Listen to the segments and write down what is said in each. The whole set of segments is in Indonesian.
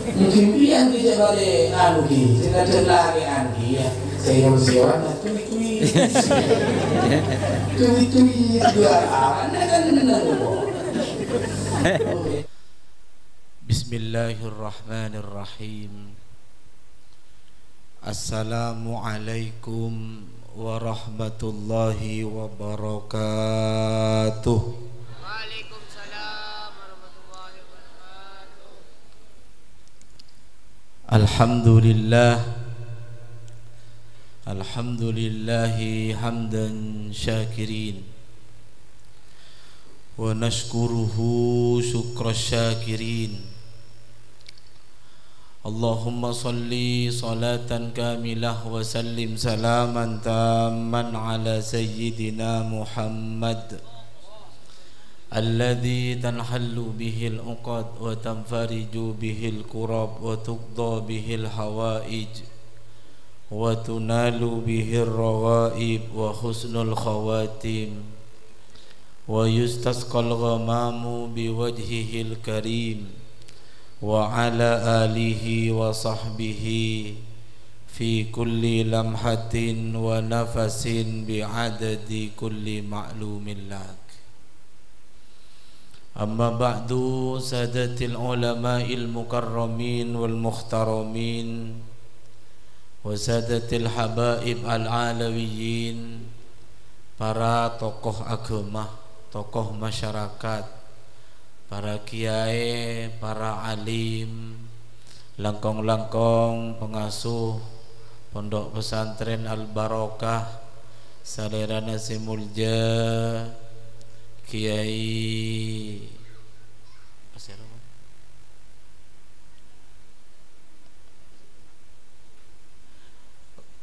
Mungkin pian di jabale anu ki, sinajan lagi anu ya. Saya siwan tui-tui. Tui-tui dua kan. Bismillahirrahmanirrahim. Assalamualaikum warahmatullahi wabarakatuh. Waalaikumsalam warahmatullahi wabarakatuh. Alhamdulillahi hamdan syakirin wa nashkuruhu syukra syakirin. Allahumma salli salatan kamilah wa sallim salaman tamman ala sayyidina Muhammad alladhi tanhallu bihil uqad wa tanfariju bihil kurab wa tuqda bihil hawaij wa tunalu bihil rawaib wa husnul khawatim wa yustasqal ghamamu biwajhihil karim wa ala alihi wa sahbihi fi kulli lamhatin wa nafasin bi'adadi kulli ma'lumin lak. Amma ba'du, sadatil ulama'il mukarramin wal mukhtaramin wa sadatil habaib al-alawiyin, para tokoh agama, tokoh masyarakat, para kiai, para alim, langkong-langkong pengasuh Pondok Pesantren Al-Barokah, salerana simulja Kiai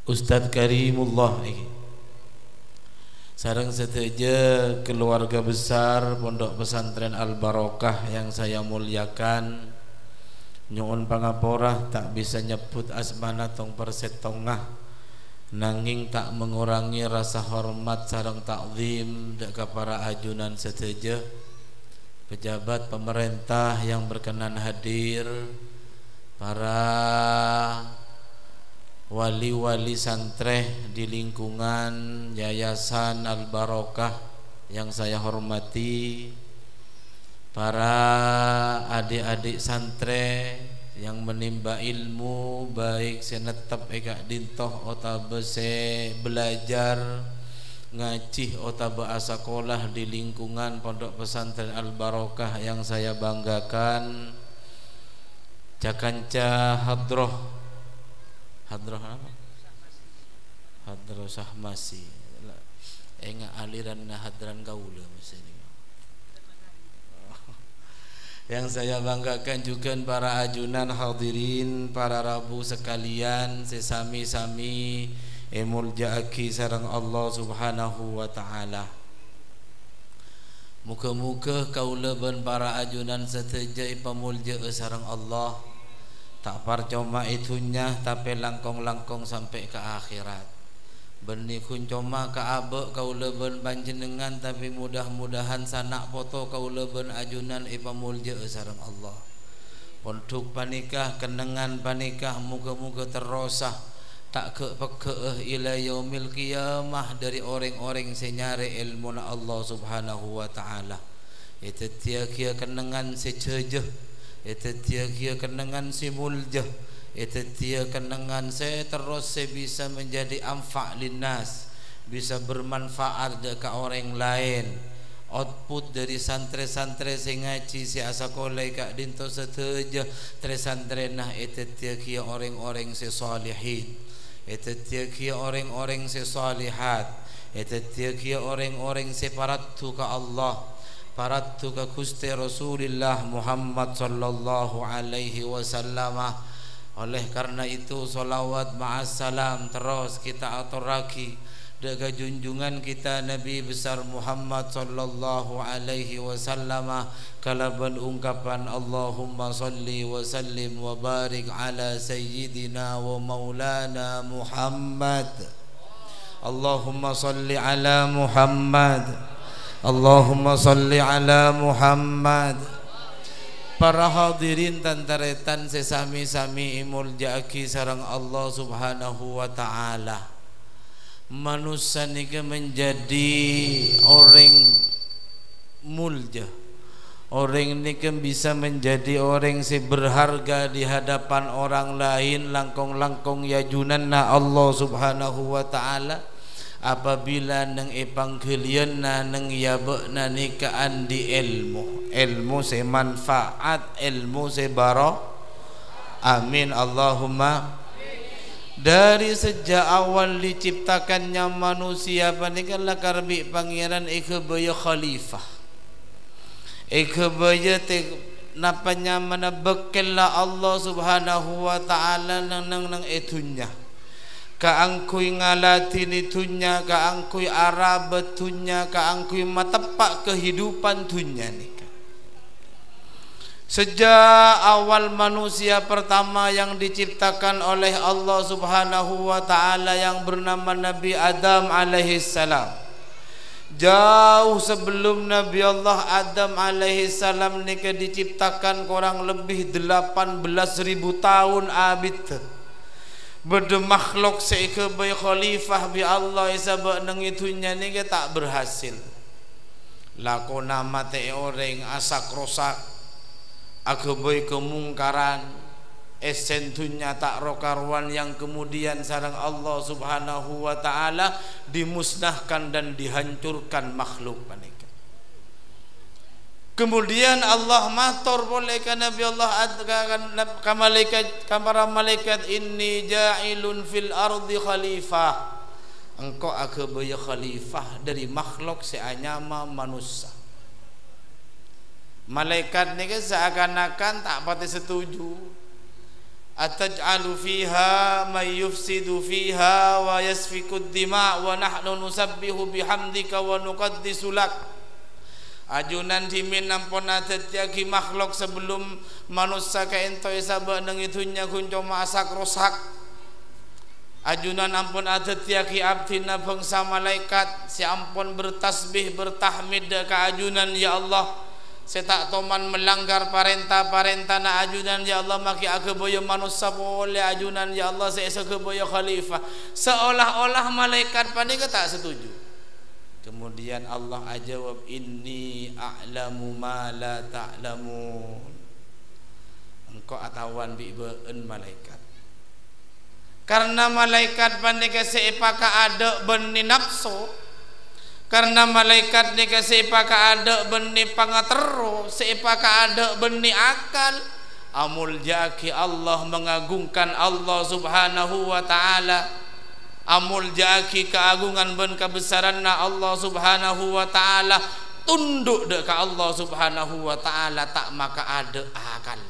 Ustadz Karimullah sareng seteja keluarga besar Pondok Pesantren Al-Barokah yang saya muliakan. Nyuwun pangaporah tak bisa nyebut asmana tong persetongah, nanging tak mengurangi rasa hormat sareng takzim dek para ajunan seteja, pejabat pemerintah yang berkenan hadir, para wali-wali santreh di lingkungan Yayasan Al-Barokah yang saya hormati, para adik-adik santre yang menimba ilmu baik senetep eka dintoh otabese belajar ngaji otaba sekolah di lingkungan Pondok Pesantren Al-Barokah yang saya banggakan. Jakanca hadroh apa? Hadroh Sahmasi. Enggak aliran hadran gaula misalnya. Yang saya banggakan juga para ajunan hadirin, para rabu sekalian, sesami-sami emuljaaki sareng Allah Subhanahu wa taala. Muka-muka kaulaban para ajunan seteja pamulja sareng Allah. Tak parcoma itunya tapi langkong-langkong sampai ke akhirat. Benih kuncoma ke abe kaulaban panjenengan tapi mudah-mudahan sanak foto kaulaban ajunan ipamulja sareng Allah. Pondok panikah kenangan panikah muga-muga terosah tak ke ila yaumil qiyamah dari orang-orang senyare ilmu Allah Subhanahu wa taala. Itu tiak-tiak kenangan secejeh, itu tiak-tiak kenangan simuljah, itu tiak kenangan saya terus saya bisa menjadi amfa' linnas, bisa bermanfaat ke orang lain. Output dari santre-santre sing ngaji si asakolai kak dinto seteja tre santre nah itu tiak orang-orang si salihin, itu tiak orang-orang si salihat, itu tiak orang-orang si paratu ke Allah, paratu ke Gusti Rasulullah Muhammad sallallahu alaihi wasallam. Oleh karena itu salawat ma'assalam terus kita aturaki daga junjungan kita Nabi besar Muhammad sallallahu alaihi wasallam kalaban ungkapan Allahumma salli wa sallim wa barik ala sayyidina wa maulana Muhammad. Allahumma salli ala Muhammad, Allahumma salli ala Muhammad. para hadirin tantaretan sesami-sami imuljaki sareng Allah Subhanahu wa taala. Manusia nika menjadi orang mulja. Orang nika bisa menjadi orang si berharga di hadapan orang lain langkong-langkong yajunanna Allah Subhanahu wa taala apabila nang ipangkelianna nang yabena nikaan di ilmu se manfaat, ilmu se barokah. Amin Allahumma. Dari sejak awal diciptakannya manusia panikalah karbi pangeran ikebaya khalifah, ikebaya napanya mana bekela Allah Subhanahu wa taala nang itunya kaangkuy ngalatin itunya, kaangkuy arab tunya, kaangkuy matepak kehidupan tunya nika. Sejak awal manusia pertama yang diciptakan oleh Allah Subhanahu wa taala yang bernama Nabi Adam alaihi salam. Jauh sebelum Nabi Allah Adam alaihi salam nika diciptakan kurang lebih 18.000 tahun abid. Berde makhluk seikebay khalifah bi Allah isabak nang itunya ni tak berhasil. Lako nama te orang asak rosak, akebay kemungkaran, esentunya tak rokarwan yang kemudian sarang Allah Subhanahu wa taala dimusnahkan dan dihancurkan makhluk panika. Kemudian Allah matur boleh ke Nabi Allah ke malaikat, ke para malaikat, inni ja'ilun fil ardi khalifah. Engkau akebaya khalifah dari makhluk seanyama manusia. Malaikat ni seakan-akan tak pati setuju. Ataj'alu fiha may yufsidu fiha wa yasfikud dima' wa nahnu nusabbihu bihamdika wa nuqaddisu lak. Ajunan dimin nampun atetiaki makhluk sebelum manusia kaentoi sabak nang itunya kunco masak rosak. Ajunan ampun atetiaki abdina bangsa malaikat si ampun bertasbih bertahmid ka ajunan ya Allah. Saya tak toman melanggar parenta na ajunan ya Allah maki akeboya manusia boleh ajunan ya Allah saya sekeboya khalifah. Seolah-olah malaikat panika tak setuju. Kemudian Allah ajawab inni a'lamu ma la ta'lamun. Engkau atawan bi'beun malaikat. Karena malaikat panika seipaka ada benih nafsu. Karena malaikat nika seipaka ada benih pangatero, seipaka ada benih akal. Amul jaki Allah mengagungkan Allah Subhanahu wa taala. Amul jaki keagungan ben kebesaranna Allah Subhanahu wa taala, tunduk dek ke Allah Subhanahu wa taala tak maka ada akal.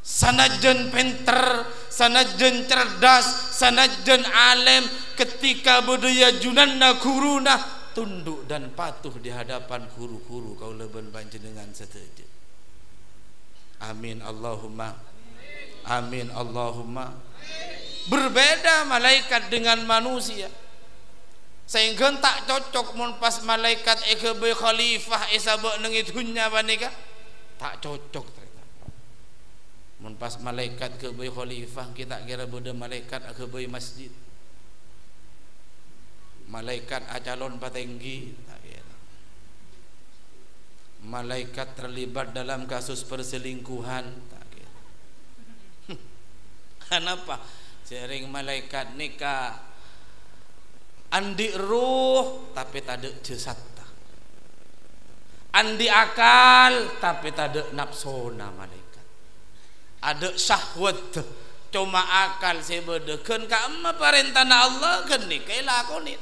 Sanajan pinter, sanajan cerdas, sanajan alim, ketika budaya junanna guruna tunduk dan patuh di hadapan guru-guru kau leben panjenengan setuju. Amin Allahumma. Amin Allahumma. Berbeda malaikat dengan manusia, sehingga tak cocok mun pas malaikat ekebe khalifah isabak nang itunya panika tak cocok ternyata. Mun pas malaikat kebe khalifah kita kira beda malaikat kebe masjid, malaikat acalon patenggi tak kira. Malaikat terlibat dalam kasus perselingkuhan tak kira. Kenapa? Sering malaikat nikah andi ruh tapi tak ada jasad, andi akal tapi tak ada nafsona malaikat, ada syahwat cuma akal saya bedekan ka amma parentana Allah kan nikah lakonin.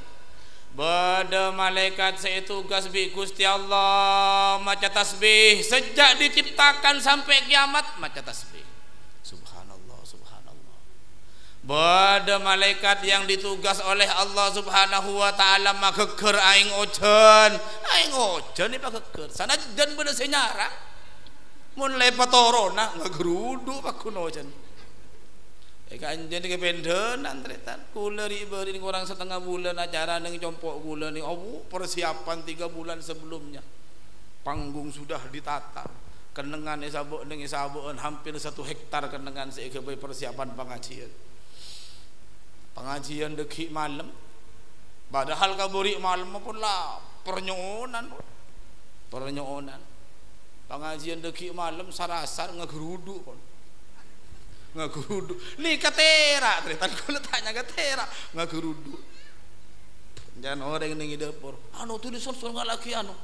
Bada malaikat saya tugas bi Gusti Allah maca tasbih sejak diciptakan sampai kiamat maca tasbih. Bada malaikat yang ditugas oleh Allah Subhanahu wa taala mageger aing ojen ni pageger sanajan beda senyara mun lepat torona ngagerudu pakuno ojen kanjen ke pendenan tretan kula ribeureun kurang setengah bulan acara ning compok kula ning persiapan 3 bulan sebelumnya panggung sudah ditata kenengan isabuk dengan isabukan hampir 1 hektar kenengan sebagai persiapan pengajian deki malam, padahal kaburi malam pun lah pernyonan pengajian deki malam sarasar ngegeruduk pun ngegeruduk li katera teritan kula tanya katera ngegeruduk jangan orang yang di dapur anu tuh disol-sol lagi anu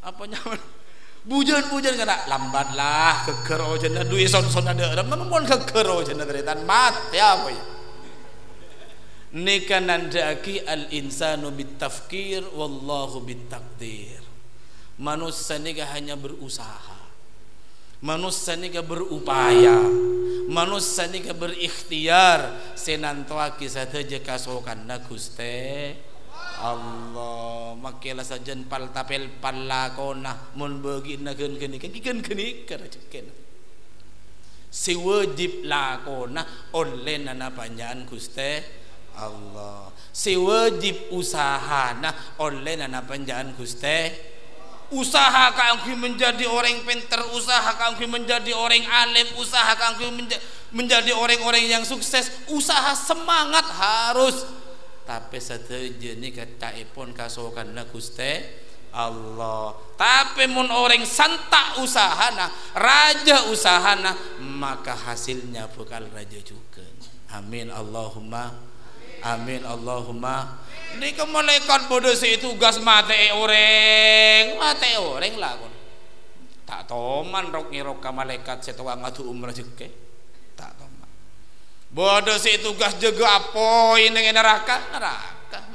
apa nyaman bujan kena lambatlah keker ojen duit son ada memang keker ojen teritan mati apa ya nikah nandaki al insanu bitafkir wallahu bitakdir. Manusia nikah hanya berusaha, manusia nikah berupaya, manusia nikah berikhtiar senantoaki saja kasokan na Gusti Allah makilah sajen pal tapel palakona mun bagi nakeun kenik karacekeun si wajib lakona oleh nana panjang Gusti Allah si wajib usahana oleh nana panjang Gusti usaha kangge menjadi orang pinter, usaha kangge menjadi orang alim, usaha kangge menjadi orang-orang yang sukses, usaha semangat harus tapi setuju ni kataipun kasokanna Gusti Allah tapi mun orang santak usahana raja usahana maka hasilnya bakal raja juga. Amin Allahumma amin Allahumma. Ini ke malaikat bodoh itu tugas mate orang lah kon. Tak toman rok ngirok ka malaikat setua ngadu umrah juga. Tak toman. Bodoh itu tugas jaga apa ini neraka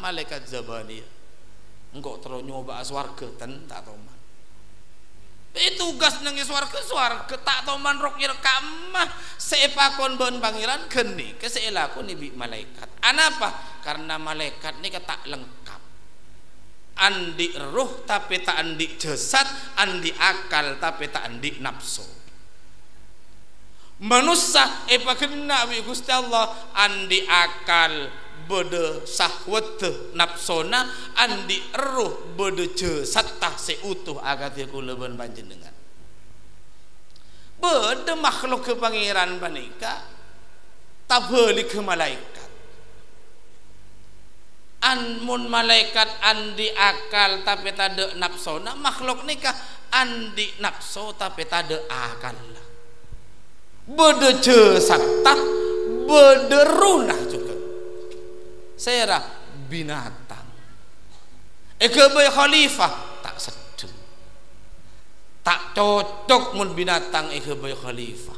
malaikat Zabaniyah. Engkau terus nyoba swarga ten tak toman. Itu tugas nang swarga tak toman rok ngirok kamah sepakon bon pangeran geni keselakon ibi malaikat. Anapa? Karena malaikat ini tak lengkap andi ruh tapi tak andi jasad, andi akal tapi tak andi nafsu. Manusia kena wi Gusti Allah andi akal bede sahwat nafsona, andi ruh bede jasad tah seutuh agate kula ben panjenengan. Bede makhluk ke pangeran panika tabeli ke malaikat. Mun malaikat andi akal tapi tade nafsona, makhluk nikah andi nafsu tapi tade akal. Bede jasad bede runah juga. Saya binatang. Ekebai khalifah tak sedu. Tak cocok mun binatang ekebai khalifah.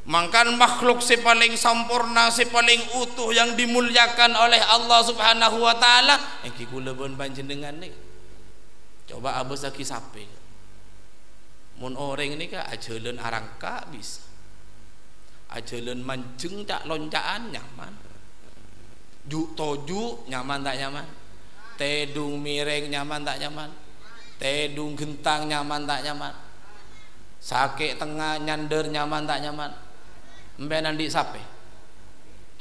Mangkan makhluk si paling sempurna, si paling utuh yang dimuliakan oleh Allah Subhanahu wa taala iki kula bon panjenengan nih. Coba abes lagi sape. Mun orang ini ka ajeun arangka bisa. Ajeun manjeng tak loncaan nyaman. Juk toju nyaman tak nyaman. Tedung miring nyaman tak nyaman. Tedung gentang nyaman tak nyaman. Sakit tengah nyander nyaman tak nyaman. Mbak nandi sape,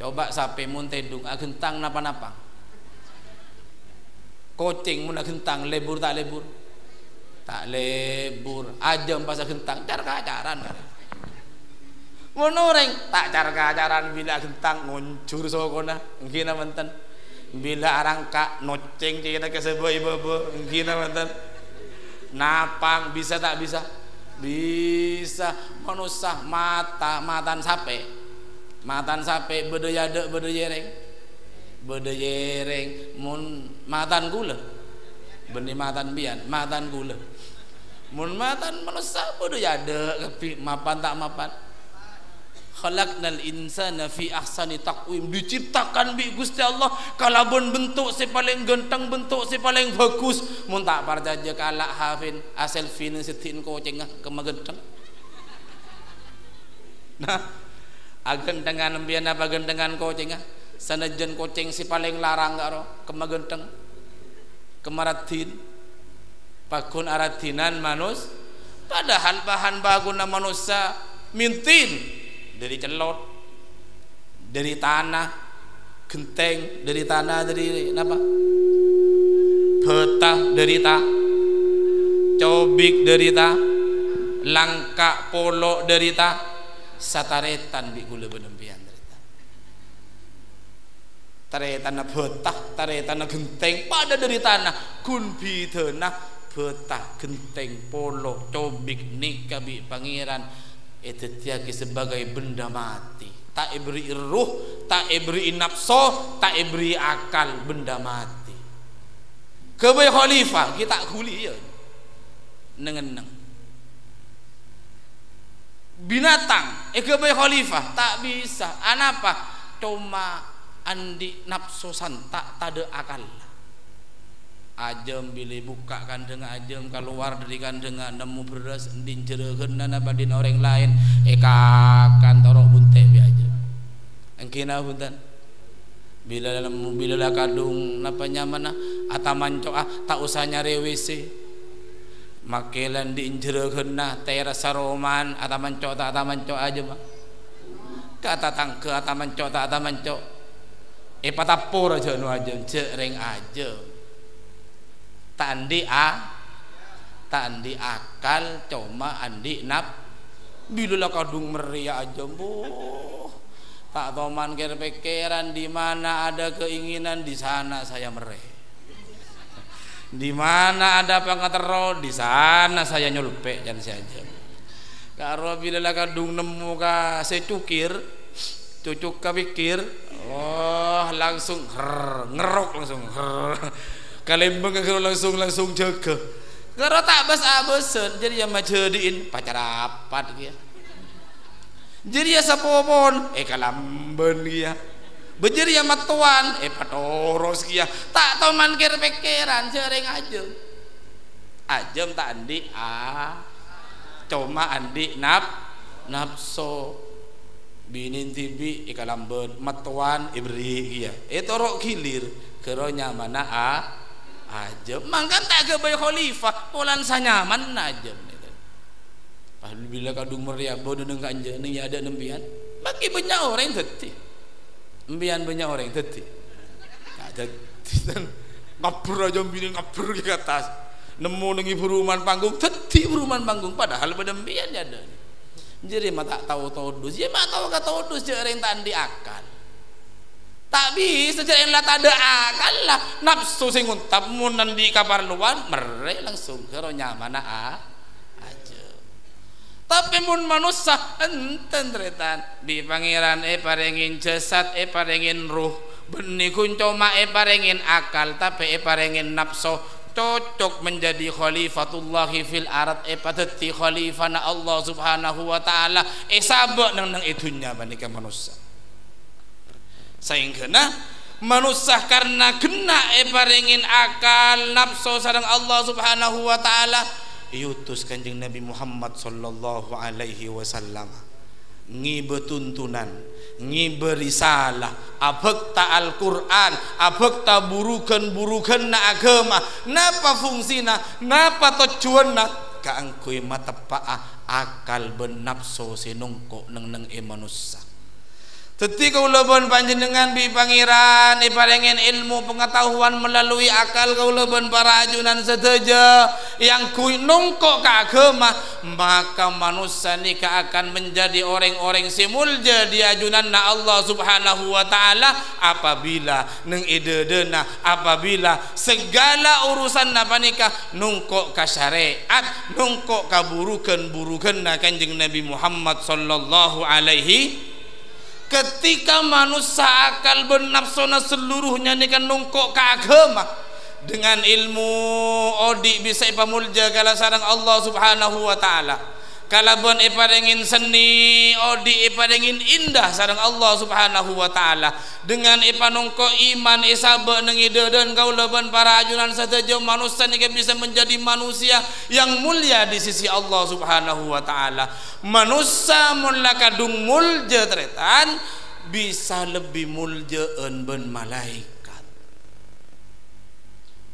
coba sape mun tedung agentang napa-napa, kucing mun agentang lebur tak lebur, tak lebur, ajam pas agentang car kacaran, mun orang tak car kacaran bila agentang nguncur sokona, ngina mantan, bila arangka noceng kita keseboi bobo, ngina mantan, napang bisa tak bisa? Bisa. Manusia matan sape bede yade bede yereng mun matan gula benih matan bian matan gula mun matan manusia bede yade tapi mapan tak mapan. Khalaqnal insana fi ahsani taqwim, diciptakan bi Gusti Allah kalabon bentuk si paling genteng, bentuk si paling bagus. Mun tak parjaja kalak hafin asal fin setin kucing kemagenteng. Nah, agentengan mbiyen apa gentengan kucing sanajan kucing si paling larang karo kemagenteng. Kemaradin pakun aradinan manus padahal bahan baguna manusia mintin dari celot, dari tanah, genteng dari tanah, dari apa? Betah dari ta, cobik dari ta, langka polo derita sataretan bi kula benempian derita taretan na betah taretan na genteng pada deritana kun bidana betah genteng polo cobik nikah bi pangeran itu tiaki sebagai benda mati tak ibri ruh tak ibri nafsu tak ibri akal benda mati kebai khalifah kita kuli ya nengeneng binatang kebai khalifah tak bisa anapa cuma andi nafsu santak tak ada akal ajem bila buka kandeng ajem keluar dari kandeng nemu beras dinjerekeun nabadin orang lain kakan torok bunte bi aja engkina bunten bila kadung napa nyaman ataman coa tak usah nyari WC makelan dinjerekeun teras saroman ataman coa aja mah kata tangke ataman coa patapur aja nu ajem cereng aja tak andi akal cuma andi bila kadung meriah aja tak toman pikiran di mana ada keinginan di sana saya mereh di mana ada pengatero di sana saya nyulpe jangan saja karo bila kadung nemu ka secukir cucuk ka pikir langsung ngerok langsung kalembang kalau langsung jaga kalau tak bas-abasan jadi yang majadiin pacar rapat dia jadi ya sapopon kalamban dia bejeri yang matuan patoros dia tak tahu mankir pikiran sering aja ajem tak andi cuma andi nafsu binin tibi kalamban matuan ibri dia rok gilir keronya mana aja mangkan tak ke bayi khalifah polan sanyaman aja bila kadung meriah bodoh dengan anja ni ada nembian bagi banyak orang teti nembian banyak orang teti ada ngapur aja bini ngapur ke atas nemu nengi perumahan panggung teti perumahan panggung padahal pada nembian ada jadi mata tahu dus ya mata tahu kata dus jarang tandi akal tak bisa jadi lah tak ada akal lah nafsu sing untap munan di kapar luar mere langsung kero nyaman aja tapi mun manusia enten tretan di pangeran parengin jasad parengin ruh benih kuncoma parengin akal tapi parengin nafsu cocok menjadi khalifatullahi fil ard pateti khalifana Allah subhanahu wa ta'ala sabak nang itunya banika manusia sehingga manusia karena kena parengin akal nafsu sareng Allah subhanahu wa ta'ala diutus kanjeng Nabi Muhammad sallallahu alaihi wasallam ngibe tuntunan ngibe risalah abekta Al-Quran abekta burukan na agama napa fungsina napa tujuanna kaangkoy matepaa akal ben nafsu sinungko neng manusia ketika ulabon panjenengan bi pangeran parengin ilmu pengetahuan melalui akal kaulabon para ajunan sedaja yang nungkok ke agama maka manusia nikah akan menjadi orang-orang simulja di ajunan na Allah subhanahu wa ta'ala apabila neng idedena apabila segala urusan napa nikah nungkok ke syariat nungkok ke burukan na kanjeng Nabi Muhammad sallallahu alaihi. Ketika manusia akal bernafsona seluruhnya ni kan nungkok ke agama dengan ilmu odi bisa ipamulja kala sarang Allah subhanahu wa ta'ala kalabon iparengin seni odi iparengin indah sarang Allah subhanahu wa ta'ala dengan ipanungko iman isaba nengidedan kaulaban para ajunan saja manusia ni bisa menjadi manusia yang mulia di sisi Allah subhanahu wa ta'ala manusia mulla kadung mulja tretan bisa lebih muljaan ben malaikat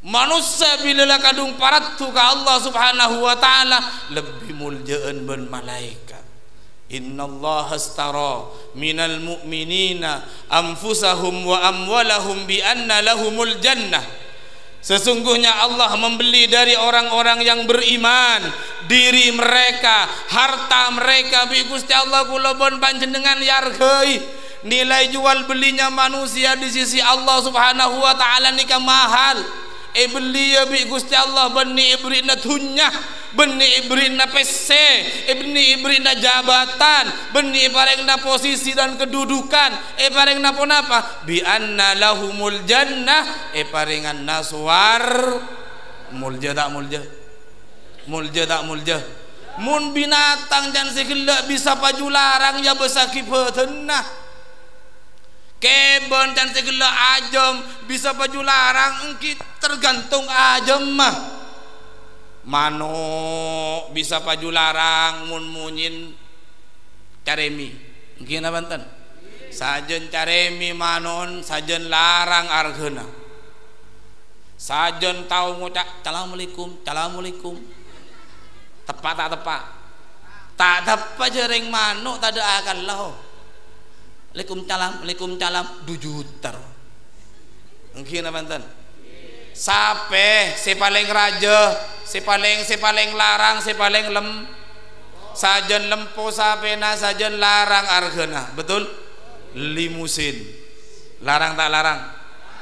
manusia bila kadung paratu ke Allah subhanahu wa ta'ala lebih muljaan ben malaikat innallaha astara minal mu'minina anfusahum wa amwalahum bi anna lahumul jannah Sesungguhnya Allah membeli dari orang-orang yang beriman diri mereka, harta mereka bi Gusti Allah kula bon panjenengan yargai. Nilai jual belinya manusia di sisi Allah Subhanahu wa taala nikah mahal. Beli ya bi Gusti Allah beni ibrina dunya, beni ibrina PC, beni ibrina jabatan, beni parengna posisi dan kedudukan, parengna ponapa bi anna lahumul jannah, parengan naswar mulja tak mulja, mulja tak mulja. Mun binatang jan segala bisa paju larang ya besaki petenah. Kebon dan segala ajam bisa baju larang engki tergantung ajam mah. Mano bisa baju larang mun munyin caremi engki na banten sajen caremi manon sajen larang argeuna sajen tau ngucap assalamualaikum tepat tak tepat tak tepat jereng manuk tak ada akan lahu Waalaikumsalam 2 juta. Engki na banten. Sape si paling raja, si paling larang, si paling sajen lempo sapena sajen larang argeuna. Betul? Limusin. Larang tak larang?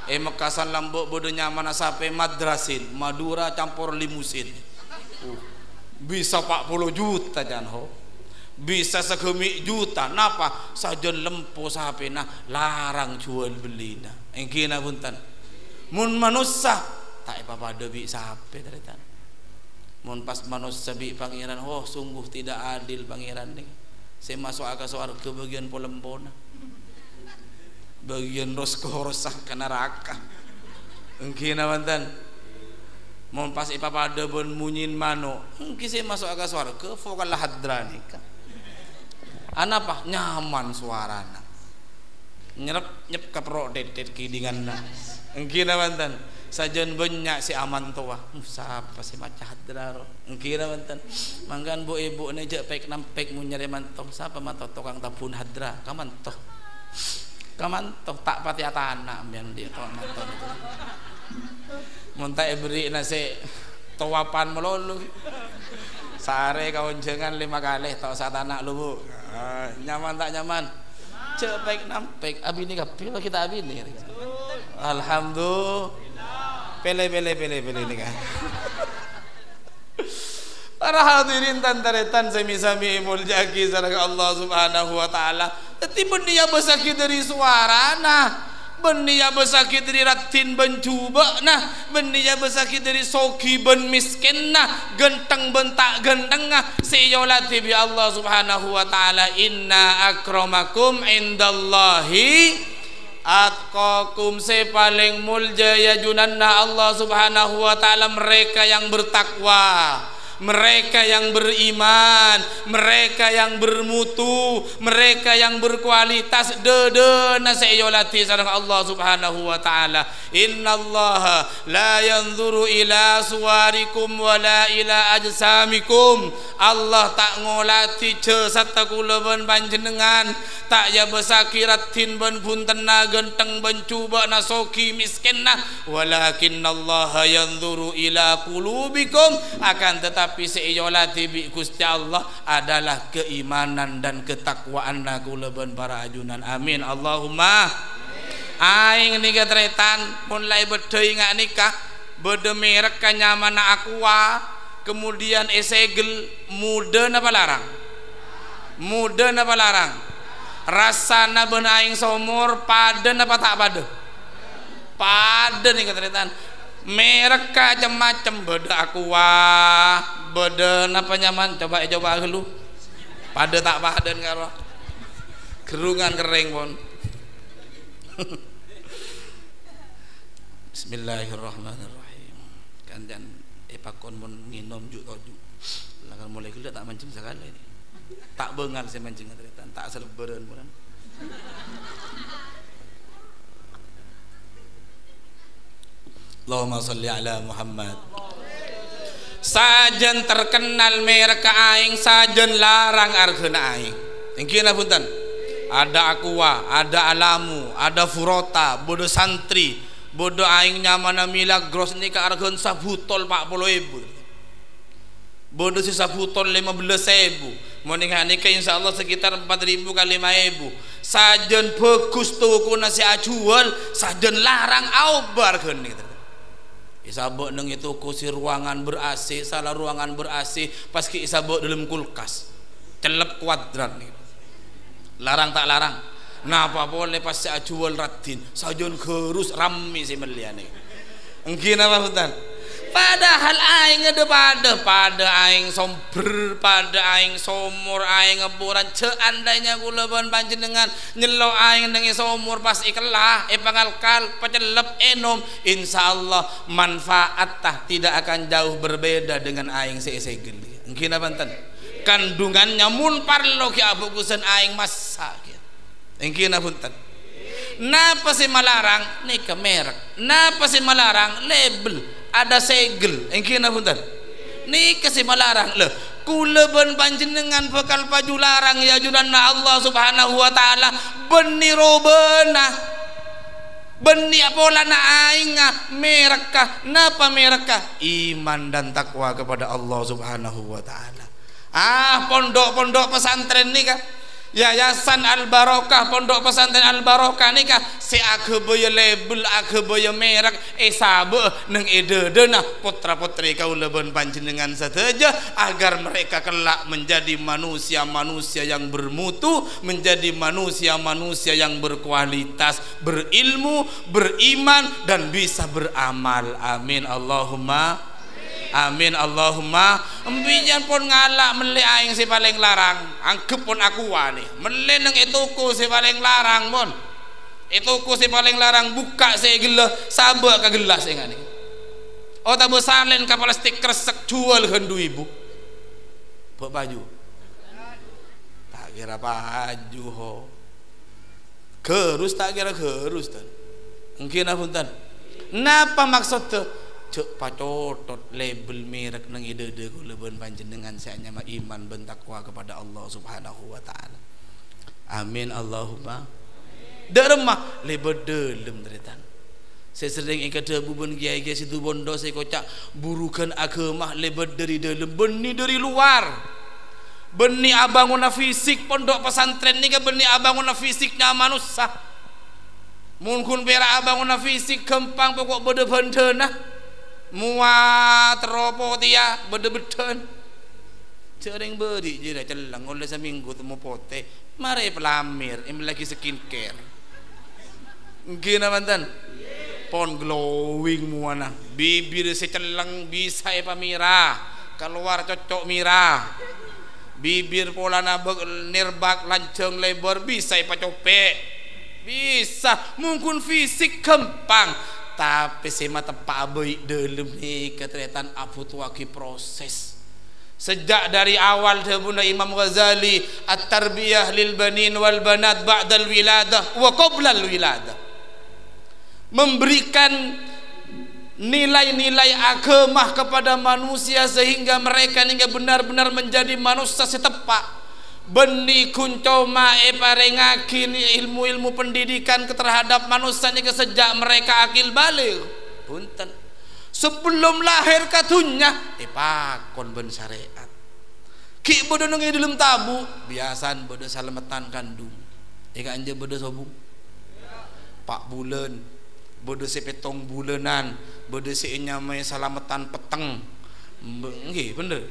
Mekasan lambuk bodoh nyaman sape madrasin, Madura campur limusin. Bisa 40 juta jan ho. Bisa segemi juta napa sajen lempo sapena larang jual belina engki na punten mun manusia tak apa-apa debi sape taritan mun pas manusia bi pangeran oh sungguh tidak adil pangeran nih saya masuk ke surga bagian polempona bagian roskoh-rosah ke neraka engki na punten mun pas apa-apa debon munyin mano engki saya masuk ke surga fokal hadrani kan anapa nyaman suarana nyep kaprok det kidingan na engki na banten sajen banyak si aman tua sapa si maca hadraro engki na banten manggan bu ibu ne je pek nampek mun nyari mantong sapa mato tukang tabun hadra kamantoh tak pati atana ambian dia tukang mantong itu mun tak beri nasi tawapan melulu sare kawan jangan 5 kali tau satana lu bu nyaman tak nyaman cepek nampek abini kapil kita abini alhamdulillah pele ni kan para hadirin tantaretan sami-sami muljaki sareng Allah Subhanahu wa taala tetiben dia besaki dari suarana benia besaki dari ratin bencuba nah benia besaki dari soki ben miskin nah genteng bentak genteng nah seyolati bi Allah Subhanahu wa taala inna akramakum indallahi atqakum se paling mulja ya junanna Allah Subhanahu wa taala mereka yang bertakwa, mereka yang beriman, mereka yang bermutu, mereka yang berkualitas dedena seyolati sareng Allah Subhanahu wa taala. Innallaha la yanzuru ila suwarikum wala ila ajsamikum. Allah tak ngolati ceusat kula ben panjenengan, tak ya besakirat tin ben puntena genteng ben cuba nasoki miskinna, walakinnallaha yanzuru ila qulubikum, akan tetapi seiyolati bi Gusti Allah adalah keimanan dan ketakwaan kula ben para ajunan. Amin Allahumma aing nika tretan mulai bedeuy ngak nikah bede merek kanyamana aqua kemudian esegel muda napa larang muda napa larang rasana ben aing somor paden apa tak paden paden nika tretan merek macam-macam bede aqua bede napa nyaman coba dulu pada tak paden karo gerungan kering pun. Bismillahirrahmanirrahim. Kanjan pakon mun nginom juk toju. Langan mulai gila tak mancing sekali ini. Tak bengal saya mancing ngeritan, tak serbereun pun. Allahumma sholli ala Muhammad. Sajen terkenal merek aing, sajen larang argeuna aing. Engkeuna punten. Ada aqua, ada alamu, ada furota, bodo santri, bodoh aing nyamana milagros ni ka argon sabutol 40.000 bodoh si sabutol 15.000 moningane ka insyaallah sekitar 4.000 kali 5.000 sajen bagus tuku nasi ajual sajen larang aubar kan gitu. Isabok neng itu kursi ruangan ber-AC, salah ruangan ber-AC, pas ki isabok dalam kulkas, celep kuadrat nih. Larang tak larang. Nah apa boleh pas saya jual ratin, sajon gerus rami si meliane. Engkin apa hutan? Padahal aing ada pada aing somber, pada aing somor, aing ngeburan seandainya kula ban panjenengan nyelo aing dengan somor pas ikelah pangalkal pacelep enom insyaallah manfaat tah tidak akan jauh berbeda dengan aing seesegel. Engkin apa enten? Kandungannya mun parlo ki abugusan aing masak. Engkin apa enten? Napa sih malarang nih ke merek? Napa sih malarang label? Ada segel, engkin punten. Ni kasih malarang le. Kula ben panjenengan bekal paju larang ya junanna Allah Subhanahu wa taala beni robena. Beni apolana aingah merekah. Napa merekah? Iman dan takwa kepada Allah Subhanahu wa taala. Pondok-pondok pesantren ni kah? Yayasan Al-Barokah, pondok pesantren Al-Barokah ni kah si akhboya label akhboya merek sabe neng ededena putra-putri kaula ben panjenengan sateja agar mereka kelak menjadi manusia-manusia yang bermutu, menjadi manusia-manusia yang berkualitas, berilmu, beriman dan bisa beramal. Amin Allahumma amin Allahumma. Embijan pun ngalak meli aing si paling larang anggap pun aku wani meli neng ituku si paling larang pun ituku si paling larang buka si gelah sabak ke gelas ingani tabu salen ke plastik kresek jual hendu ibu bawa baju tak kira baju ho gerus tak kira gerus tan mungkin apa tan napa maksud tu cek pacotot label merek nang ide-ide kula ben panjenengan saya mah iman ben takwa kepada Allah Subhanahu wa taala. Amin Allahumma. Dermah label delem deretan. Saya sering ingkat debu ben kiai-kiai situ bondo saya kocak burukan agama label dari dalam benih dari luar. Benih abanguna fisik pondok pesantren ni ke benih abanguna fisiknya manusia. Mungkin pera abanguna fisik kempang pokok bede bendena. Muat ropo dia bede-beden sering beri je dah celang oleh seminggu temu pote mari pelamir ini lagi skincare gina mantan pon glowing muana bibir secelang bisa pamira keluar cocok mira bibir pola nabek nirbak lanceng lebar bisa pacope bisa mungkin fisik kempang tapi sema tepak baik dalam ni keteratan abu tuaki proses sejak dari awal Bunda Imam Ghazali at-tarbiyah lil banin wal banat ba'dal wiladah wa qoblal wiladah memberikan nilai-nilai agama kepada manusia sehingga mereka hingga benar-benar menjadi manusia setepak benih kuncoma parengakin ilmu-ilmu pendidikan terhadap manusia ni sejak mereka akil balik punten sebelum lahir katunya pakon ben syariat ki bodo nang dalam tabu biasan bodo salamatan kandung anje bodo sobung 4 bulan bodo sepetong bulanan bodo senyamai salamatan peteng nggih bener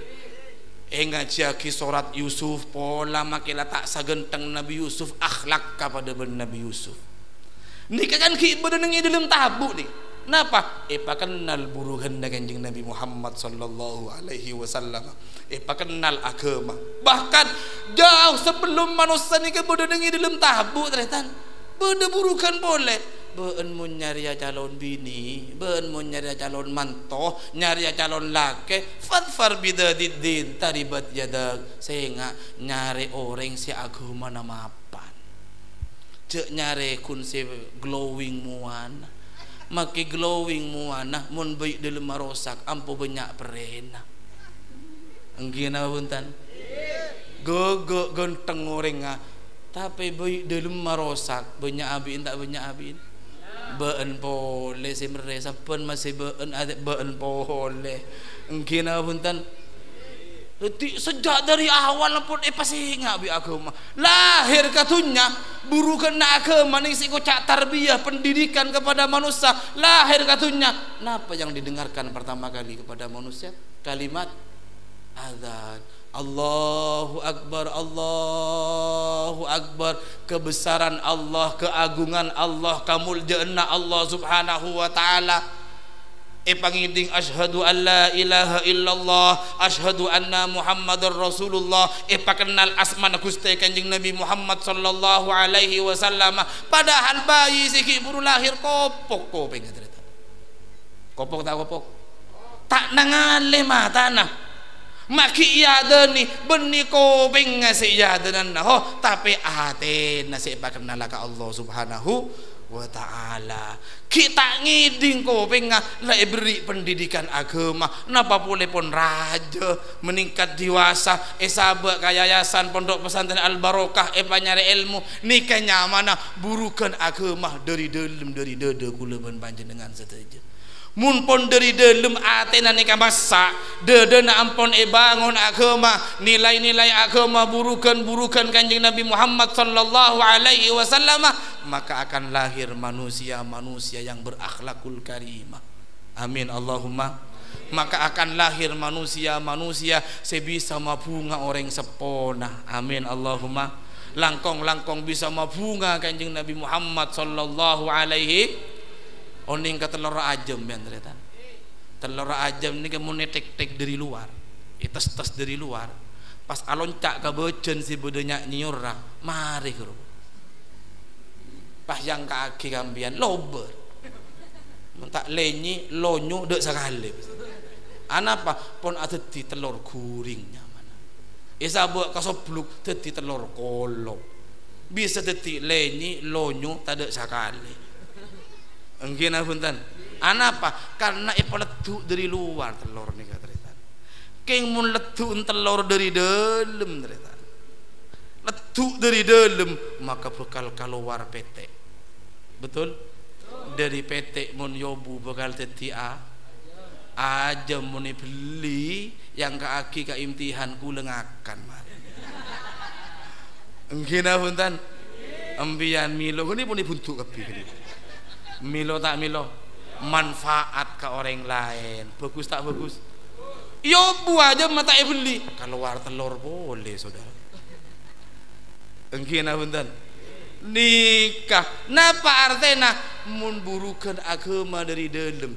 ngaji surat Yusuf pola makilah tak sagenteng Nabi Yusuf akhlak kepada Nabi Yusuf ni kan ki bodo nang dalam tabu ni napa pakenal buruhan kanjeng Nabi Muhammad sallallahu alaihi wasallam pakenal agama bahkan jauh sebelum manusia ni ke bodo nang dalam tabu ternyata bodo burukan boleh beun mun nyari calon bini beun mun nyari calon mantoh nyari calon laki fadfar bidadiddin taribat yadak sehingga nyari orang si agama namapan cek nyari kun si glowing muana maki glowing muana mun baik dalam marosak ampo banyak perena enggina buntan gogo genteng orang tapi baik dalam marosak banyak abin tak banyak abin beun pole simre sampun masih beun adik beun pole engkina punten sejak dari awal pun pasti ngabi agama lahir katunya buru kena agama nih si kocak tarbiyah pendidikan kepada manusia lahir katunya napa yang didengarkan pertama kali kepada manusia kalimat azan Allahu Akbar kebesaran Allah keagungan Allah kamuljaanna Allah subhanahu wa ta'ala pangiding asyhadu an la ilaha illallah asyhadu anna muhammadar rasulullah pakenal asmana Gusti Kanjeng Nabi Muhammad sallallahu alaihi wasallam padahal bayi siki buru lahir kopok kopeng cerita kopok tak nangale matana maki iyada ni beni kopeng ngasih iyada nanah tapi ate nasi pakenal ka Allah subhanahu wa ta'ala kita ngiding kopeng lah beri pendidikan agama napa boleh pun raja meningkat dewasa sahabat kayayasan pondok pesantren Al Barokah panyari ilmu nikahnya mana burukan agama dari dalam dari dada kula ban panjenengan setuju mun pon dari dalam atena nikah masa dada na ampun bangun agama nilai-nilai agama burukan Kanjeng Nabi Muhammad sallallahu alaihi wasallam maka akan lahir manusia yang berakhlakul karimah amin Allahumma maka akan lahir manusia sebisa mabunga orang sepona amin Allahumma langkong bisa mabunga Kanjeng Nabi Muhammad sallallahu alaihi oning ke telur ajam ya ternyata telur ajam ini kemudian tek dari luar tes dari luar pas aloncak ke bocen si budenya nyurah mari kru pas yang kaki kambian lober mentak lenyi lonyo dek sekali anapa pun ada di telur guringnya mana isa buat kasobluk di telur kolok bisa di lenyi lonyo tak ada sekali engkina punten anapa karena letu dari luar telur nih kata keng mun letu telur dari dalam ternyata letu dari dalam maka bakal keluar petek betul dari petek mun yobu bakal teti aja mun beli yang kaki ka imtihan ku lengakan mari engkina punten ambian milo ini pun dibuntuk kabeh milo tak milo manfaat ke orang lain bagus tak bagus yo buah aja mata beli keluar telur boleh saudara engkina punten nikah napa artena mun burukan agama dari dalam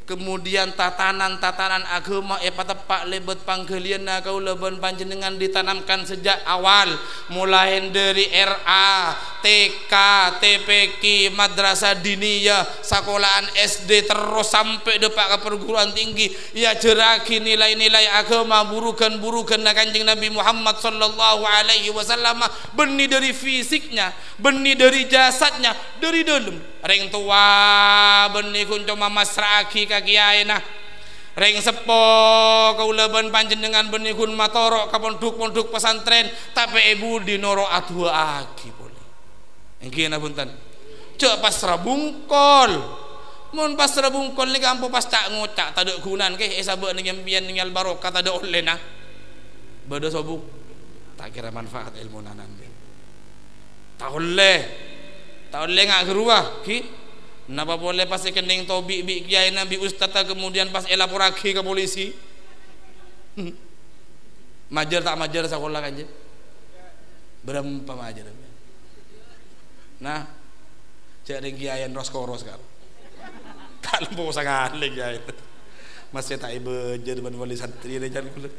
kemudian tatanan agama tepak lebet panggalian kau leban panjenengan ditanamkan sejak awal mulai dari RA TK TPQ madrasah diniyah sekolahan SD terus sampai depak ke perguruan tinggi ya jeraki nilai-nilai agama burukan Kanjeng Nabi Muhammad sallallahu alaihi wasallam benih dari fisiknya benih dari jasadnya dari dalam ring tua benih kun cuma masraki kiai nah ring sepo kaulaban panjenengan benih kun matorok ka pondok pesantren tapi ibu dinoro adu aki boleh engkina punten cek pas rabungkol mun pas rabungkol ni kampo pas tak ngocak tak ada gunan ke sabak ning mbiyen ning Al Barokah tak ada oleh nah beda sobuk tak kira manfaat ilmu nanan tak oleh ngak geruah ki napa boleh pas kening tobi bi kiai nabi ustaz kemudian pas elaporaki ke polisi majar tak majar sekolah aja berapa majar nah jadi kiai roskoros kan tak lempo sangat lagi kiai masih tak bejer ban wali santri dia jangan kulit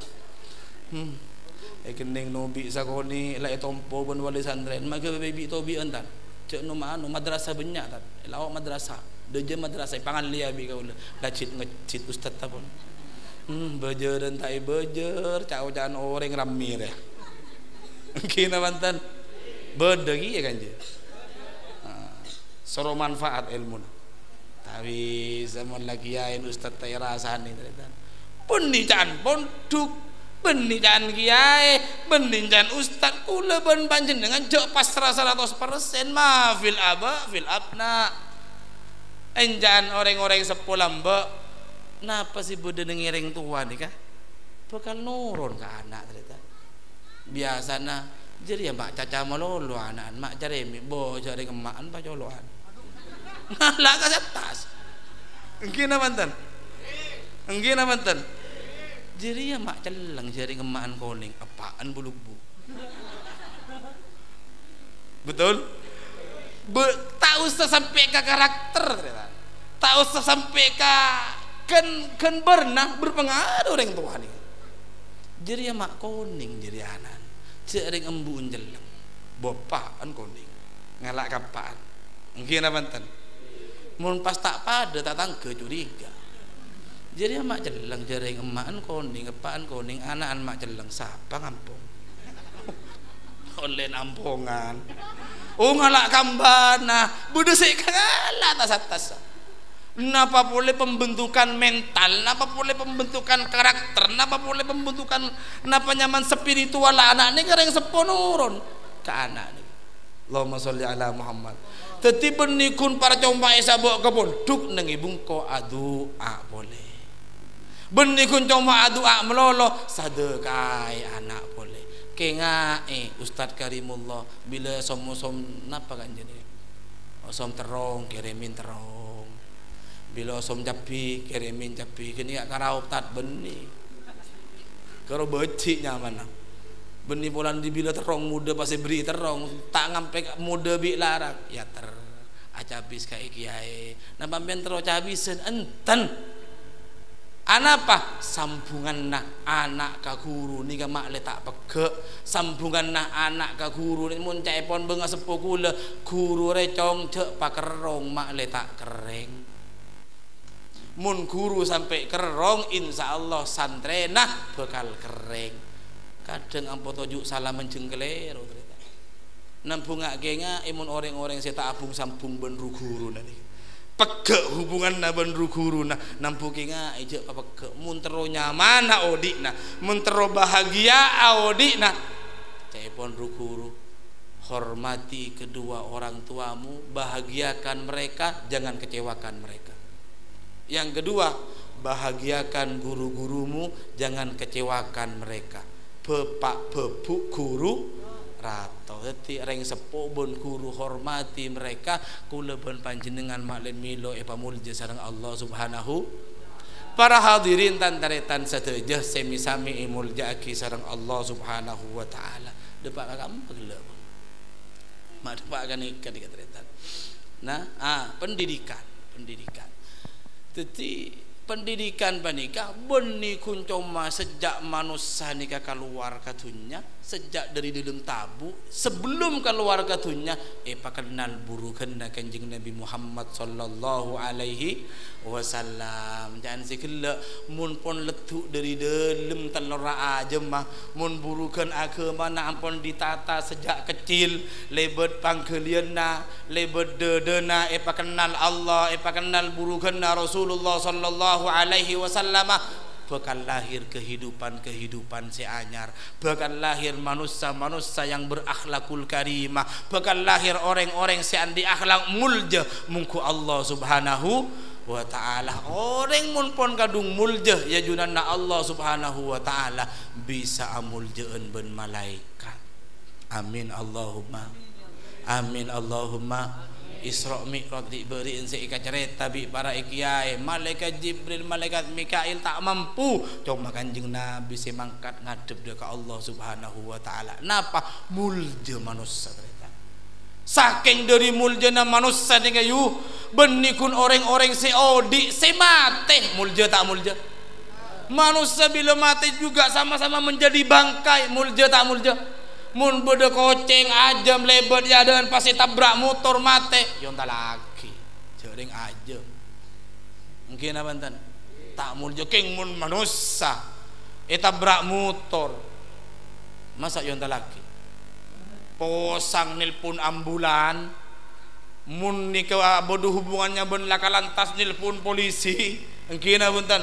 kening nobi sakoni la tompo ban wali santri maka baby tobi entan cek no madrasah banyak tak lawak madrasah deje madrasah pangan lia bi kau lacit ngecit ustaz tapon bejer dan tak bejer cau jangan orang ramir ya kina bantan bedegi ya kan je soro manfaat ilmu tapi zaman lagi yain ustaz tak rasani ternyata pun ni jangan ponduk benih jangan kiai benih jangan ustaz kula ban panjenengan jok pasrah 100% ma fil aba fil abna enjan orang-orang sepulamba napa sih beda ngiring tua nih kah bakal nurun ke anak cerita biasanya jadi ya mak caca melolo anak mak jaremi bo jari kemaan pak coloan malah kasih tas engkina mantan jadi ya mak celang jari kemaan koning apaan bulubu betul tak usah sampai ke karakter tak usah sampai ke kan pernah berpengaruh orang tua nih jadi ya mak koning jadi anak sering embun jeleng bopaan koning ngalak kapaan mungkin mantan mun pas tak pada tak tangke curiga jadi ya mak jeleng jaring emaan koning apaan koning anak mak jeleng siapa ngampung online ampongan ngalak kambana budak sih ngalak tas napa boleh pembentukan mental napa boleh pembentukan karakter napa boleh pembentukan napa nyaman spiritual anak ini karena yang seponurun ke anak ini Allahumma sholli ala Muhammad teti benikun para compa esa bawa ke pondok nang ibung ko adua boleh benikun compa adua melolo sadekai anak boleh kenga Ustadz Karimullah bila som napa kan jadi som terong kirimin terong bila som japi kirimin japi kini gak karau tat benih kalau becik nyaman benih pulang dibila terong muda pasti beri terong tak ngampe muda bi larang ya ter acabis kai kiai napa ben tero cabisen enten anapa sambungan nah anak ka guru ni ka mak le tak pege sambungan nah anak ka guru ni mun cai pon beunga sepuh kula guru re cong cek pakerong mak le tak kereng mun guru sampai kerong insyaallah santrena bakal kering kadang ampun tojuk salah menjengkelero nampungake nga imun orang-orang saya tak abung sambung benru guru nanti pegek hubungan na benru guru na nampuki nga ijek pegek mun tero nyaman audi na mun tero bahagia audi na cepon guru hormati kedua orang tuamu bahagiakan mereka jangan kecewakan mereka. Yang kedua, bahagiakan guru-gurumu, jangan kecewakan mereka. Bepak bebuk guru rato. Jadi reng sepuh bon guru hormati mereka. Kula bon panjenengan maklen milo epamulja sareng Allah Subhanahu. Para hadirin tan taretan sedejah semi-sami imulja aki sareng Allah Subhanahu wa taala. Depak kakam pegela. Mak depak kan ikan dikataretan. Nah, pendidikan. Jadi pendidikan panika benih kuncoma sejak manusia nikah keluar katunya sejak dari dalam tabu sebelum keluar katunya pakenal burukan kanjeng Nabi Muhammad sallallahu alaihi wasallam jangan sikela mun pon letuk dari dalam telur aja mah mun burukan agama na ampun ditata sejak kecil lebet pangkeliana lebet dedena pakenal Allah pakenal burukan Rasulullah sallallahu alaihi wasallam bakal lahir kehidupan si anyar bakal lahir manusia yang berakhlakul karimah bakal lahir orang-orang si andi akhlak mulja mungku Allah Subhanahu wa ta'ala orang mun pon kadung mulja ya junanna Allah Subhanahu wa ta'ala bisa amuljeun ben malaikat amin Allahumma Isra Mi'raj diberiin seika cerita bi para kiai malaikat Jibril malaikat Mikail tak mampu cuma kanjeng Nabi semangkat ngadep dia ke Allah Subhanahu wa ta'ala napa mulja manusia cerita saking dari muljana manusia ni kayu benikun orang-orang seodi semate mulja tak mulja manusia bila mati juga sama-sama menjadi bangkai mulja tak mulja mun beda koceng ajam lebat ya dengan pasti tabrak motor mate yon tak lagi sering aja mungkin apa enten tak mulja keng mun manusia tabrak motor masa yon tak lagi posang nelpon ambulan mun nikah bodoh hubungannya ben laka lantas nelpon polisi mungkin apa enten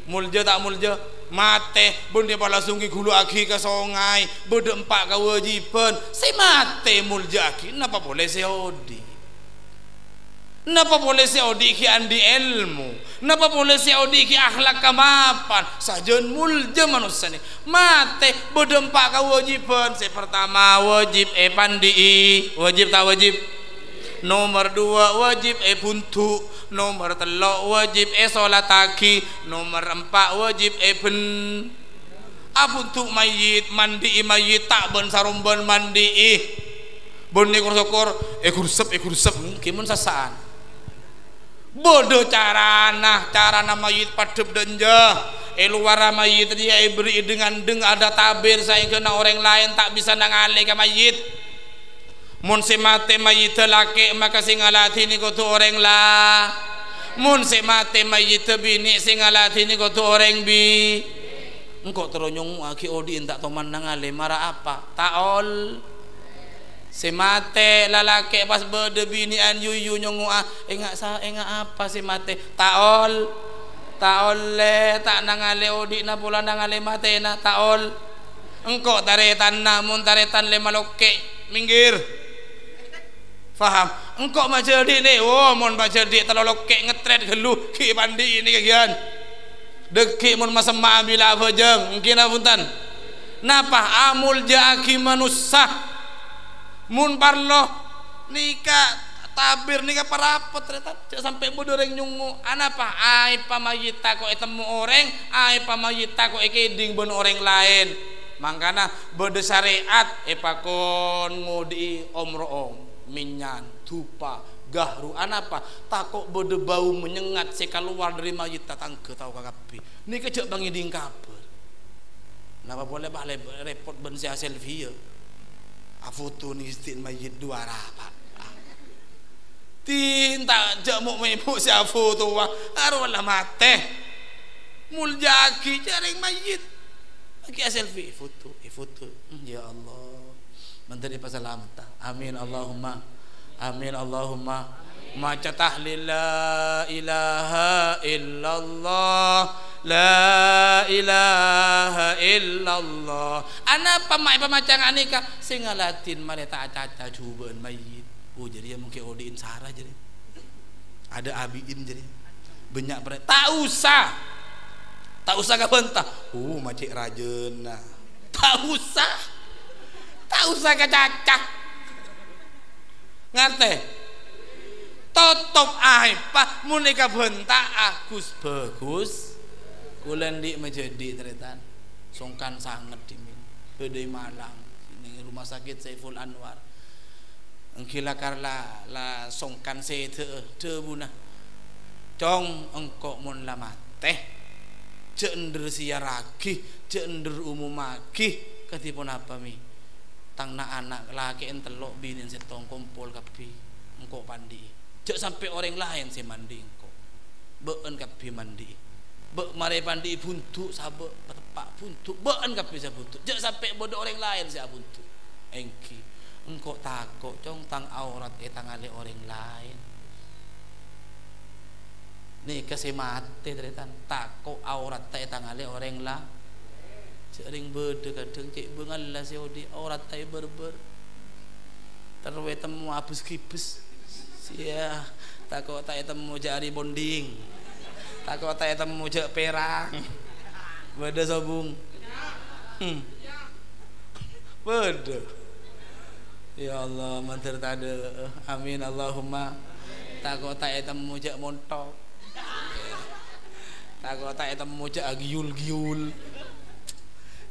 mulja tak mulja mate bun dia langsung ki gulu aki ke songai bode empat kewajiban si mate mulja aki napa boleh seodi Napa boleh si odi ki andi ilmu, napa boleh si odi ki akhlak kamapan, sajen mulja manusia ni. Mate berdempak kewajiban. Si pertama wajib pandi, wajib tak wajib. Nomor dua wajib buntu, nomor telok wajib solat taki, nomor empat wajib buntu mayit, mandi mayit tak ben sarumban mandi bon ekor kursep kimun sasaan. Bodoh carana mayit padep denja luar mayit dia beri dengan ada tabir saya kena orang lain tak bisa nangale ke mayit. Mun se mate mayit laki maka sing ngalati ni kudu orang lah. Mun se mate mayit bini sing ngalati ni kudu orang bi. Engkau teronyong aki odi tak toman nangale marah apa? Taol. Se mate lalaki pas berde binian yuyu nyongu enggak apa se mate taol le tak nangale odi na pula nangale mate na taol. Engkau taretan namun taretan le maloke minggir. Faham? Engkau majadi ni, mon majadi terloloke ngetret gelu ki pandi ini kagian. Deki mon masema bila bejeng, mungkin apunten. Napa amul jaki manusia. Mun parlo nikah tabir nikah parapot ternyata sampai bodoreng nyungu. Anapa ai pamayita kok temu orang, ai pamayita kok keding bon orang lain. Mangkana bode syariat pakon ngodi omroong minyan dupa gahru anapa takok bode bau menyengat sekaluar dari mayit tatangke tahu kakapi ni kejak bangi ding kabar napa boleh balik repot ben sia selfie foto ni istin mayit dua rapat tinta jamuk memu sia foto wa arwala mate muljaki jaring mayit lagi selfie foto ya Allah menteri pasalamata amin Allahumma amin Allahumma maca tahlil la ilaha illallah la ilaha illallah anapa mai pamacang anika sing ngalatin mane tak caca cubaan mayit jadi mungkin odiin sarah jadi ada abiin jadi banyak tak usah ka bentah macik rajena tak usah ka cacak ngarte totop pak munika bentak agus bagus kulendi menjadi teretan songkan sangat dimin bedai Malang ini rumah sakit Saiful Anwar engkila karla la songkan se te buna cong engkok mun lama teh cender siaraki cender umumaki ketipun apa mi tang na anak laki entelok binin setong kumpul kapi engkau pandi cek sampai orang lain si mandi engkau been kapi mandi mare pandi buntu sabe petepak buntu been kapi sa buntu cek sampai bodoh orang lain si buntu engki engkau takut cong tang aurat tangale orang lain nih kesemate teretan takut aurat tangale orang lah sering berde kadang cek bengal lah si odi aurat tai berber terwe temu abus kipes sia takut tai temu jari bonding takut tai temu jak perang berde sabung berde ya Allah mantir tada amin Allahumma takut tai temu jak montok takut tai temu jak giul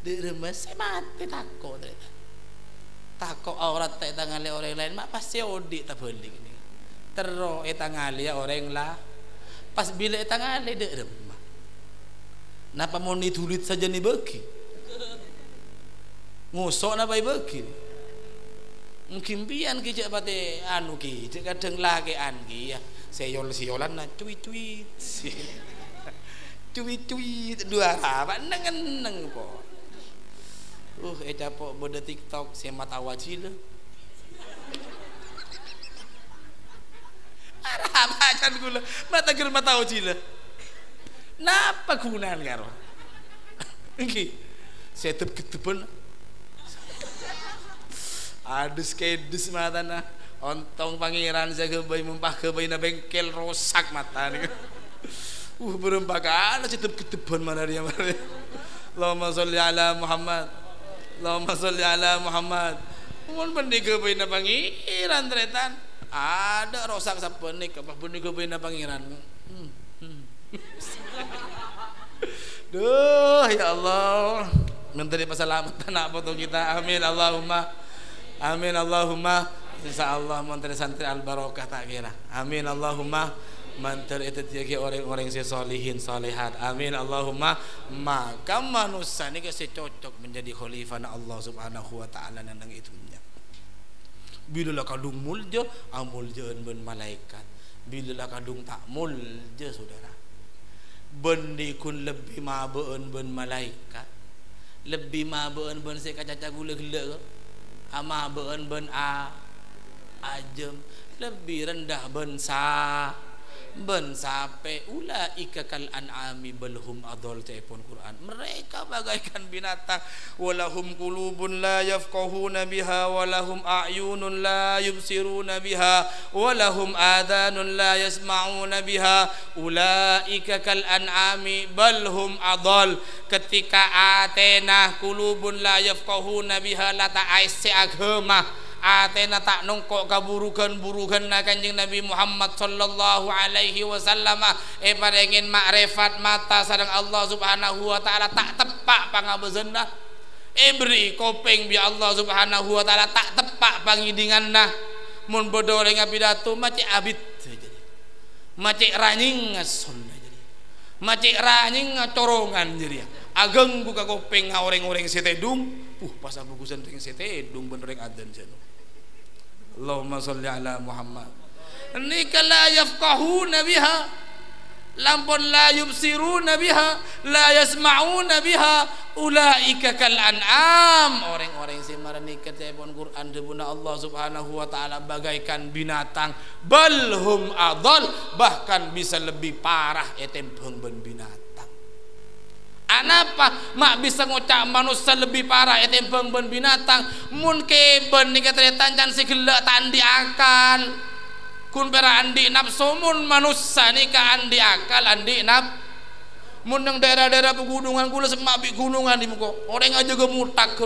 di rumah saya mati takut aurat tak tangale orang lain mak pasti odi tak beling ni terus tangale orang lah pas bila tangale di rumah napa mau ditulis saja ni bagi ngusok napa bagi mungkin pian kijak pate anu kijak kadang lagi angi ya seyolan na cuit dua apa neng po capok bode TikTok si mata wajil arah bacan gula mata ger mata wajil napa gunaan karo iki setep ketepen adus kedus matana Ontong pangeran saya kebayi mumpah kebayi na bengkel rosak mata nih. Berempat kali ketebon mana dia. Allahumma sholli ala Muhammad. Allahumma sholli ala Muhammad. Mun bendi kebayi na pangeran tretan. Ada rosak sapenik apa bendi kebayi na pangeran. Duh ya Allah. Menteri pasalamatan anak foto kita. Amin Allahumma. Amin Allahumma. Insyaallah menteri santri al barokah tak kira. Amin Allahumma. Menteri itu tiga orang-orang solihin solihat. Amin Allahumma. Maka manusia ini kasih cocok menjadi khalifah Allah subhanahu wa ta'ala nang itunya. Bila lah kadung mulja amuljeun ben malaikat. Bila lah kadung tak mulja saudara. Bendi kun lebih mabeun ben malaikat. Lebih mabeun ben se kacaca gula-gula. Amabeun ben ajem. Lebih rendah ben sape ulaika kal an'ami balhum adall pun Quran. Mereka bagaikan binatang. Walahum qulubun la yafqahuna biha walahum a'yunun la yubsiruna biha walahum adhanun la yasma'una biha ulaika kal an'ami balhum adall. Ketika atena qulubun la yafqahuna biha la ta'aisi agama atena tak nongkok kaburukan-burukan na Kanjeng Nabi Muhammad sallallahu alaihi wasallam parengin makrifat mata sareng Allah subhanahu wa ta'ala tak tepak pangabezenna beri kopeng bi Allah subhanahu wa ta'ala tak tepak pangidinganna mun bodo orang pidato macik abit macik ranying ngason jadi macik ranying ngacorongan jadi ageng buka kopeng orang-orang setedung pas aku kusen ting setedung bener yang adzan jeno. Allahumma sholli ala Muhammad. Nika la yafqahuna biha lampun la yubsiruna biha la yasma'una biha ulaika kal an'am. Orang-orang si maranikat pun Quran debuna Allah subhanahu wa ta'ala bagaikan binatang balhum adall bahkan bisa lebih parah etempeng ben binatang. Anapa mak bisa ngocak manusia lebih parah etempeng ben binatang mun keben ni katretan can si gelak tak andi akal kun pera andi nafsu mun manusia ni ka andi akal andi mun nang daerah-daerah pegunungan kula semak bi gunungan di muka orang aja gemutak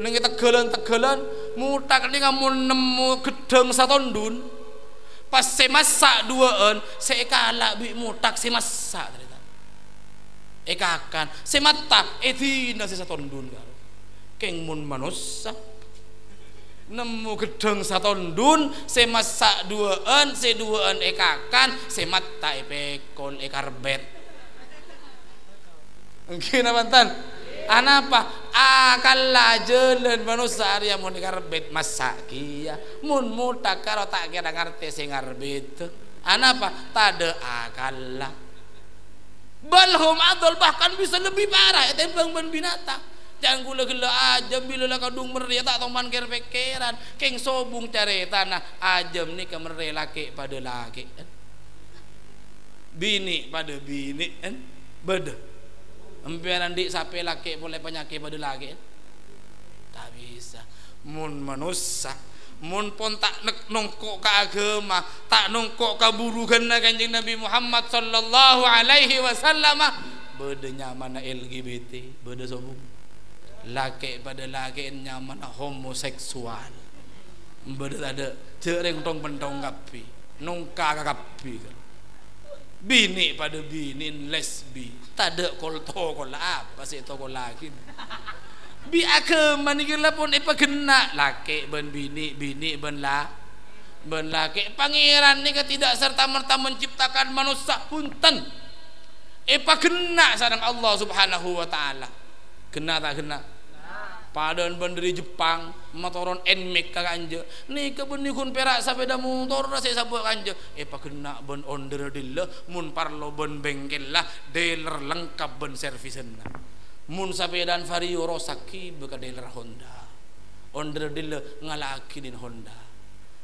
nang tegelan mutak ni ngamun nemu gedeng satondun pas semasak duaan sekala bi mutak semasak ekakan semata etina sesatondun karo keng mun manusia nemu gedeng satondun semasak duaan seduaan ekakan semata epekol ekarbet mungkin apantan anapa akal jalan manusia area mun ekarbet masak kia mun mutak karo tak kira ngerti sing ngarbet anapa tade akal lah balhum adol bahkan bisa lebih parah tembang ben binatang jangan gula-gula aja bila lah kadung meria tak toman ker pekeran keng sobung cari tanah ajam ni ke meria laki pada laki bini pada bini beda empiran dik sampai laki boleh penyakit pada laki tak bisa mun manusia mun pun tak nongkok ke agama tak nongkok ke burukan Kanjeng Nabi Muhammad sallallahu alaihi wasallam beda nyaman LGBT beda sobung laki pada laki nyaman homoseksual beda ada cereng tong pentong kapi nongka kapi bini pada bini lesbi tak ada kolto apa sih toko lagi bi agama ni kala pun apa kena laki ben bini ben laki pangeran ni tidak serta merta menciptakan manusia punten apa kena sareng Allah subhanahu wa ta'ala kena tak kena padahal ben dari Jepang motoron enmek ka kanje ni ke ben kun perak sepeda motor saya sabuk kanje apa kena ben onder dilla mun parlo ben bengkel lah dealer lengkap ben servisenna mun sapedan Vario Rosaki beka dealer Honda onder dilla ngalaki din Honda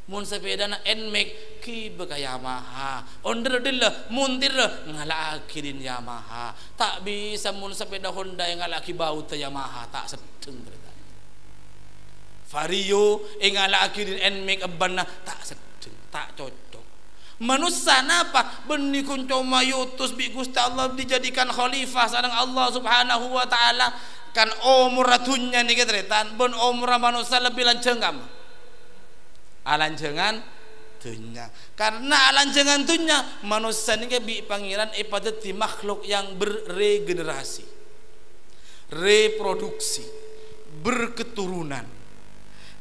mun sepedana Nmax ki beka Yamaha onder dilla muntir ngalaki din Yamaha tak bisa mun sepeda Honda yang ngalaki bau te Yamaha tak seteng berita Vario ingala akhirin and make abanna tak sedeng tak cocok. Manusia napa benih kunco mayutus bi Gusti Allah dijadikan khalifah sareng Allah Subhanahu wa taala kan umur ratunya nih ketretan ben umur manusia lebih lancengan alancengan dunya karena alancengan dunya manusia ini bi pangeran ipadati makhluk yang berregenerasi reproduksi berketurunan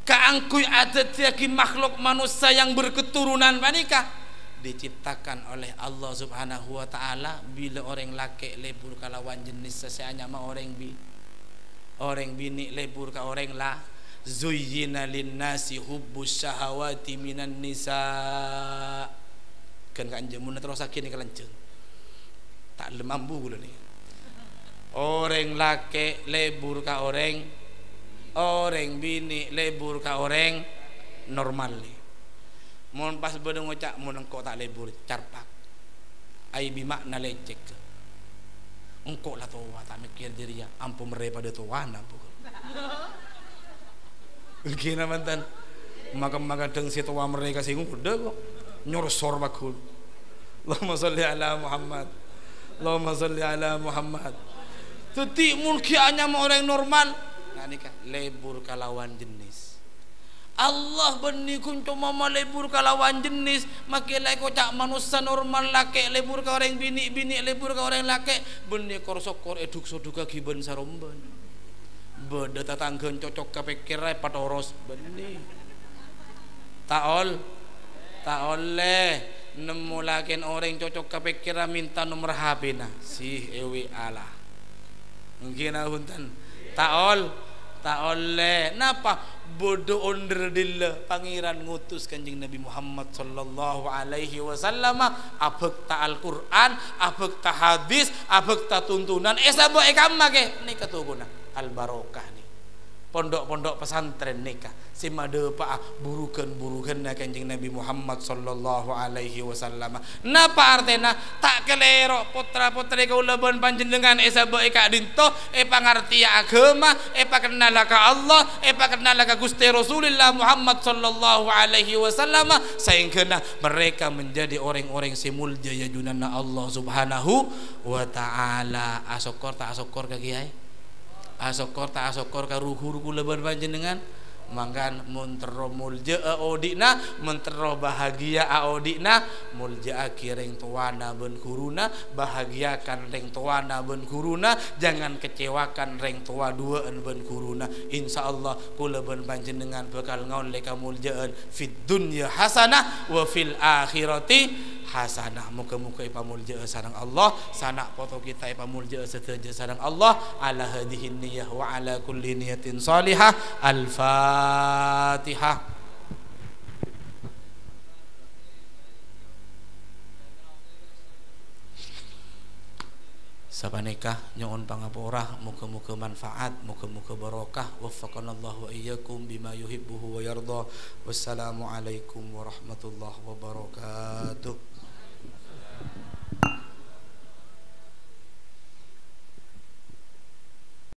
kaangkuy ada tiaki makhluk manusia yang berketurunan panika diciptakan oleh Allah Subhanahu wa taala bila orang laki lebur kalawan jenis seseanya mah orang bini lebur ka orang lah zuyyina linnasi hubbus syahawati minan nisa kan kanjemun terus sakit kalanceng tak lemambu gula nih orang laki lebur ka orang bini lebur ka orang normal nih mon pas bedeng ngocak mon engko tak lebur carpak ai bimakna lecek engko lah toa tak mikir diri ya ampun mere pada toa nampu gina mantan maka deng si toa mereka sing udah kok nyorsor bakul Allahumma sholli ala Muhammad Allahumma sholli ala Muhammad tuti mulki anya orang normal nah nikah lebur kalawan jenis Allah benih kunco mama lebur kalawan jenis makilai kocak manusia normal laki lebur ka orang bini lebur ka orang laki benih korsokor eduk soduka giben saromban beda tatanggen cocok kapikirai patoros benih tak oleh nemu lakin orang cocok kapikiran minta nomor HP na si ewi ala mungkin ahuntan tak oleh napa bodoh onder dillah pangeran ngutus kanjeng Nabi Muhammad sallallahu alaihi wasallam abek ta Al-Qur'an abek ta hadis abek ta tuntunan esabo ekam make nika tuguna al barokah nih pondok-pondok pesantren nikah simade pa burukan kanjeng Nabi Muhammad sallallahu alaihi wasallam napa artena tak kelero putra-putri kaulaban panjenengan esabo eka dinto pangarti agama kenal ka Allah kenal ka Gusti Rasulullah Muhammad sallallahu alaihi wasallam sehingga mereka menjadi orang-orang simulja ya junanna Allah Subhanahu wa taala asokor tak asokor ka kiai asokor tak asokor ka ruhu-ruhu lebar panjenengan mangkan muntero mulja aodina mentero bahagia aodina mulja kireng tuana ben kuruna bahagiakan reng tuana ben kuruna jangan kecewakan reng tua duaan ben kuruna insyaallah kula ben panjenengan bakal ngaun leka muljaan fid dunya hasanah wa fil akhirati hasanah muka-muka ipamulja sareng Allah sanak foto kita ipamulja seteja sareng Allah ala hadhihi niyyah wa ala kulli niyatin salihah al-fatihah. Sapanikah nyuwun pangapura muga-muga manfaat muga-muga barokah waffaqanallahu wa iyyakum bima yuhibbuhu wa yarda wassalamu alaikum warahmatullahi wabarakatuh.